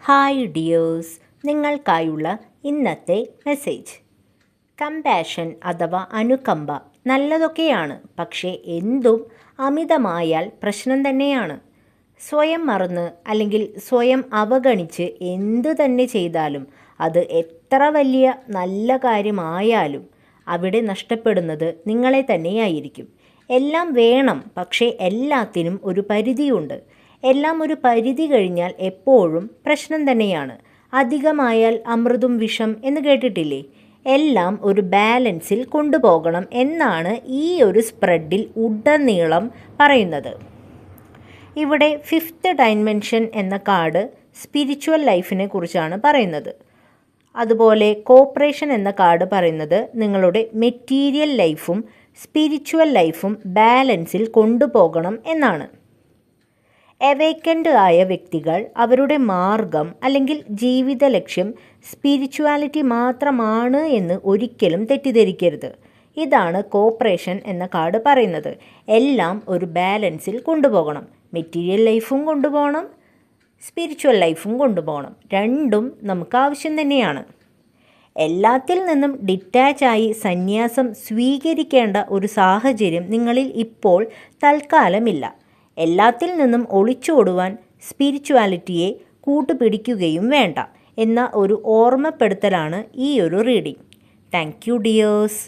Hi dears, നിങ്ങൾക്കായുള്ള ഇന്നത്തെ message. Compassion അഥവാ അനുകമ്പ നല്ലതൊക്കെയാണ്, പക്ഷേ എന്തും അമിതമായാൽ പ്രശ്നം തന്നെയാണ്. സ്വയം മറന്ന് അല്ലെങ്കിൽ സ്വയം അവഗണിച്ച് എന്തു തന്നെ ചെയ്താലും അത് എത്ര വലിയ നല്ല കാര്യമായാലും അവിടെ നഷ്ടപ്പെടുന്നത് നിങ്ങളെ തന്നെയായിരിക്കും. എല്ലാം വേണം, പക്ഷേ എല്ലാത്തിനും ഒരു പരിധിയുണ്ട്. എല്ലാം ഒരു പരിധി കഴിഞ്ഞാൽ എപ്പോഴും പ്രശ്നം തന്നെയാണ്. അധികമായാൽ അമൃതും വിഷം എന്ന് കേട്ടിട്ടില്ലേ? എല്ലാം ഒരു ബാലൻസിൽ കൊണ്ടുപോകണം എന്നാണ് ഈ ഒരു സ്പ്രെഡിൽ ഉടനീളം പറയുന്നത്. ഇവിടെ 5th ഡൈമെൻഷൻ എന്ന കാർഡ് സ്പിരിച്വൽ ലൈഫിനെ കുറിച്ചാണ് പറയുന്നത്. അതുപോലെ കോപ്പറേഷൻ എന്ന കാർഡ് പറയുന്നത് നിങ്ങളുടെ മെറ്റീരിയൽ ലൈഫും സ്പിരിച്വൽ ലൈഫും ബാലൻസിൽ കൊണ്ടുപോകണം എന്നാണ്. എവേക്കൻഡ് ആയ വ്യക്തികൾ അവരുടെ മാർഗം അല്ലെങ്കിൽ ജീവിത ലക്ഷ്യം സ്പിരിച്വാലിറ്റി മാത്രമാണ് എന്ന് ഒരിക്കലും തെറ്റിദ്ധരിക്കരുത്. ഇതാണ് കോപ്പറേഷൻ എന്ന കാർഡ് പറയുന്നത്. എല്ലാം ഒരു ബാലൻസിൽ കൊണ്ടുപോകണം. മെറ്റീരിയൽ ലൈഫും കൊണ്ടുപോകണം, സ്പിരിച്വൽ ലൈഫും കൊണ്ടുപോകണം. രണ്ടും നമുക്ക് ആവശ്യം തന്നെയാണ്. എല്ലാത്തിൽ നിന്നും ഡിറ്റാച്ചായി സന്യാസം സ്വീകരിക്കേണ്ട ഒരു സാഹചര്യം നിങ്ങളിൽ ഇപ്പോൾ തൽക്കാലമില്ല. എല്ലാത്തിൽ നിന്നും ഒളിച്ചോടുവാൻ സ്പിരിച്വാലിറ്റിയെ കൂട്ടുപിടിക്കുകയും വേണ്ട എന്ന ഒരു ഓർമ്മപ്പെടുത്തലാണ് ഈ ഒരു റീഡിംഗ്. Thank you dears.